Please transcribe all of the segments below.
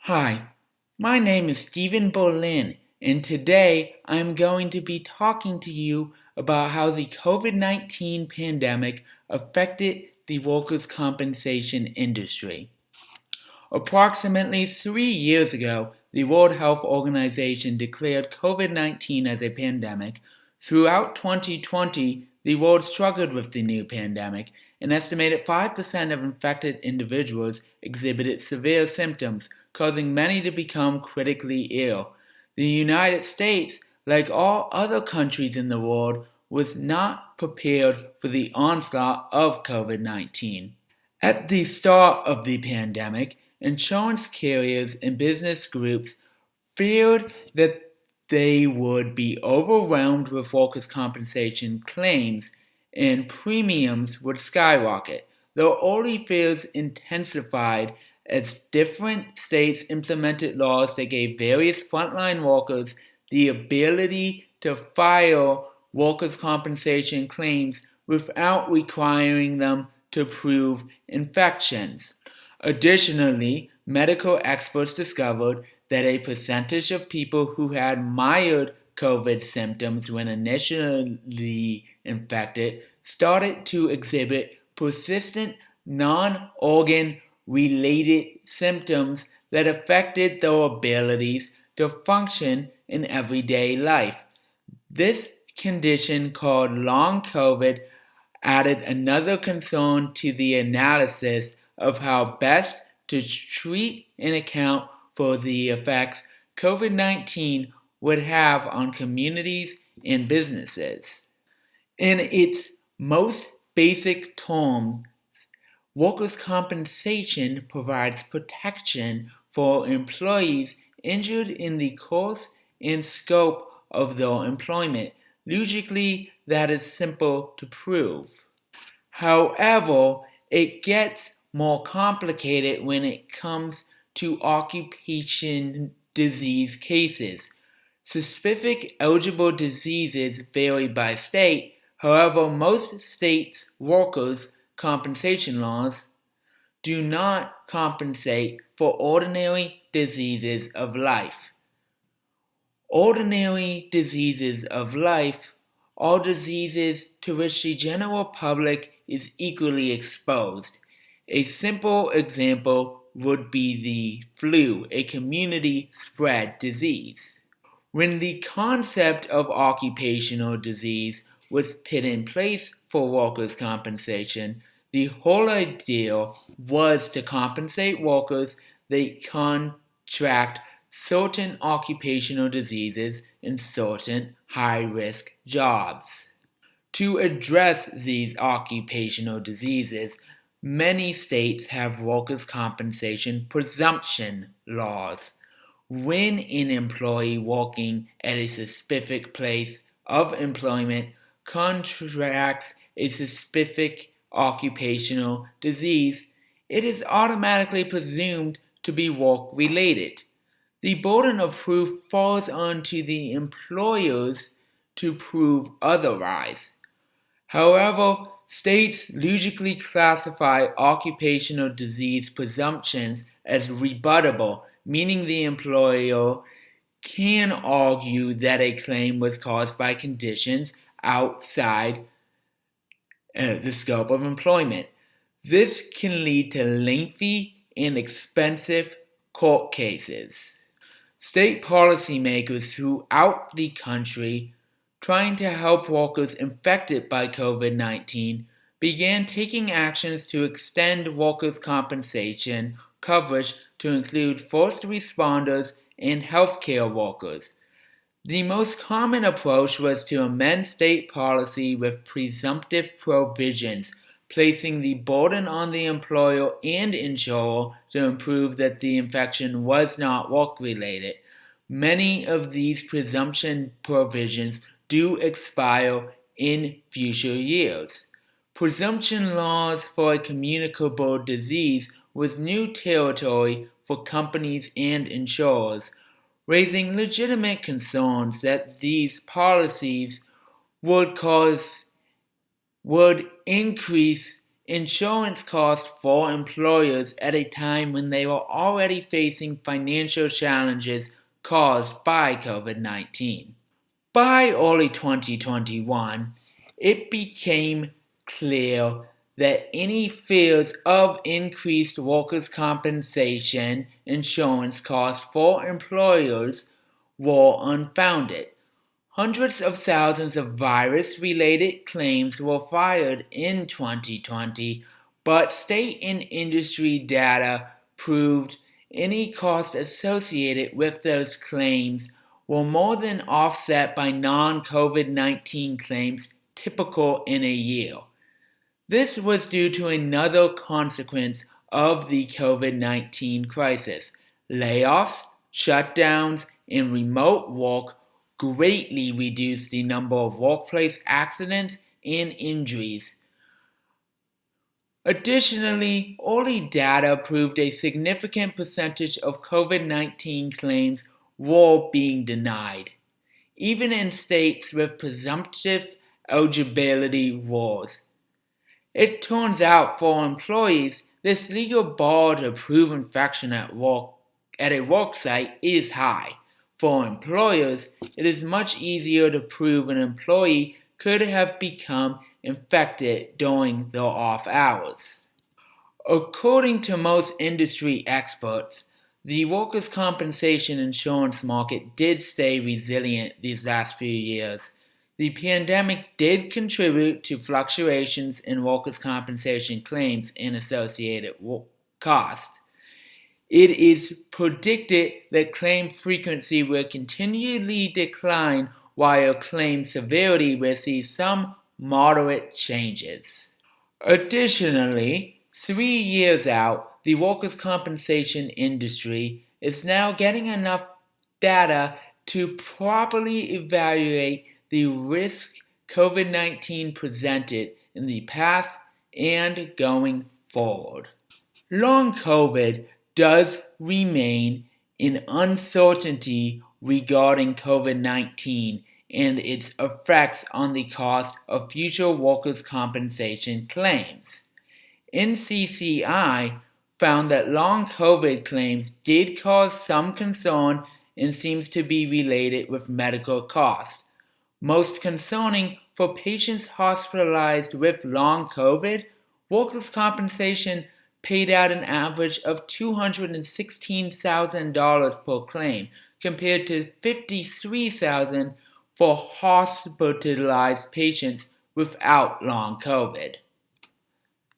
Hi, my name is Stephen Bolin, and today I'm going to be talking to you about how the COVID-19 pandemic affected the workers' compensation industry. Approximately 3 years ago, the World Health Organization declared COVID-19 as a pandemic. Throughout 2020, the world struggled with the new pandemic. An estimated 5% of infected individuals exhibited severe symptoms, causing many to become critically ill. The United States, like all other countries in the world, was not prepared for the onslaught of COVID-19. At the start of the pandemic, insurance carriers and business groups feared that they would be overwhelmed with workers' compensation claims and premiums would skyrocket. The early fears intensified as different states implemented laws that gave various frontline workers the ability to file workers' compensation claims without requiring them to prove infections. Additionally, medical experts discovered that a percentage of people who had mild COVID symptoms when initially infected started to exhibit persistent non-organ related symptoms that affected their abilities to function in everyday life. This condition, called long COVID, added another concern to the analysis of how best to treat and account for the effects COVID-19 would have on communities and businesses. In its most basic term, workers' compensation provides protection for employees injured in the course and scope of their employment. Logically, that is simple to prove. However, it gets more complicated when it comes to occupation disease cases. Specific eligible diseases vary by state. However, most states' workers' compensation laws do not compensate for ordinary diseases of life. Ordinary diseases of life are diseases to which the general public is equally exposed. A simple example would be the flu, a community spread disease. When the concept of occupational disease was put in place for workers' compensation, the whole idea was to compensate workers that contract certain occupational diseases in certain high-risk jobs. To address these occupational diseases, many states have workers' compensation presumption laws. When an employee working at a specific place of employment contracts a specific occupational disease, it is automatically presumed to be work-related. The burden of proof falls onto the employers to prove otherwise. However, states logically classify occupational disease presumptions as rebuttable, meaning the employer can argue that a claim was caused by conditions outside the scope of employment. This can lead to lengthy and expensive court cases. State policymakers throughout the country trying to help workers infected by COVID-19 began taking actions to extend workers' compensation coverage to include first responders and healthcare workers. The most common approach was to amend state policy with presumptive provisions, placing the burden on the employer and insurer to prove that the infection was not work-related. Many of these presumption provisions do expire in future years. Presumption laws for a communicable disease was new territory for companies and insurers, raising legitimate concerns that these policies would increase insurance costs for employers at a time when they were already facing financial challenges caused by COVID-19. By early 2021, it became clear that any fears of increased workers' compensation insurance costs for employers were unfounded. Hundreds of thousands of virus-related claims were filed in 2020, but state and industry data proved any costs associated with those claims were more than offset by non-COVID-19 claims typical in a year. This was due to another consequence of the COVID-19 crisis. Layoffs, shutdowns, and remote work greatly reduced the number of workplace accidents and injuries. Additionally, early data proved a significant percentage of COVID-19 claims were being denied, even in states with presumptive eligibility rules. It turns out for employees, this legal bar to prove infection at a work site is high. For employers, it is much easier to prove an employee could have become infected during their off hours. According to most industry experts, the workers' compensation insurance market did stay resilient these last few years. The pandemic did contribute to fluctuations in workers' compensation claims and associated costs. It is predicted that claim frequency will continually decline while claim severity will see some moderate changes. Additionally, 3 years out, the workers' compensation industry is now getting enough data to properly evaluate the risk COVID-19 presented in the past and going forward. Long COVID does remain an uncertainty regarding COVID-19 and its effects on the cost of future workers' compensation claims. NCCI found that long COVID claims did cause some concern and seems to be related with medical costs. Most concerning for patients hospitalized with long COVID, workers' compensation paid out an average of $216,000 per claim, compared to $53,000 for hospitalized patients without long COVID.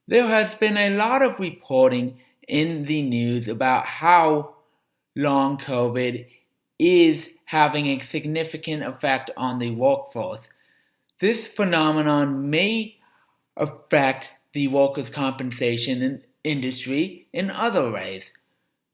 There has been a lot of reporting in the news about how long COVID is having a significant effect on the workforce. This phenomenon may affect the workers' compensation industry in other ways.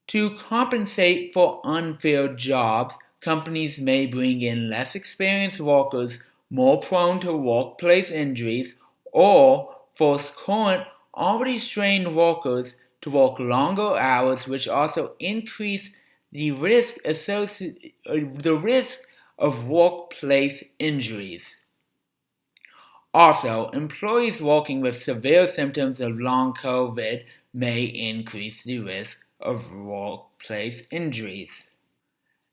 To compensate for unfair jobs, companies may bring in less experienced workers more prone to workplace injuries, or force current, already strained workers to work longer hours, which also increase the risk of workplace injuries. Also, employees working with severe symptoms of long COVID may increase the risk of workplace injuries.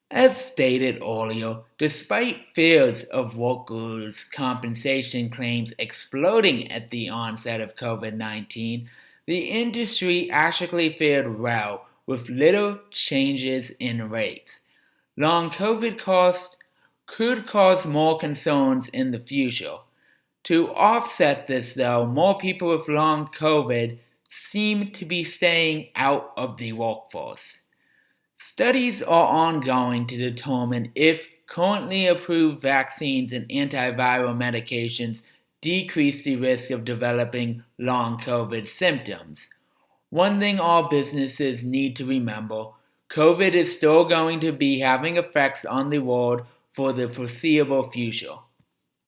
As stated earlier, despite fears of workers' compensation claims exploding at the onset of COVID-19, the industry actually fared well with little changes in rates. Long COVID costs could cause more concerns in the future. To offset this, though, more people with long COVID seem to be staying out of the workforce. Studies are ongoing to determine if currently approved vaccines and antiviral medications decrease the risk of developing long COVID symptoms. One thing all businesses need to remember, COVID is still going to be having effects on the world for the foreseeable future.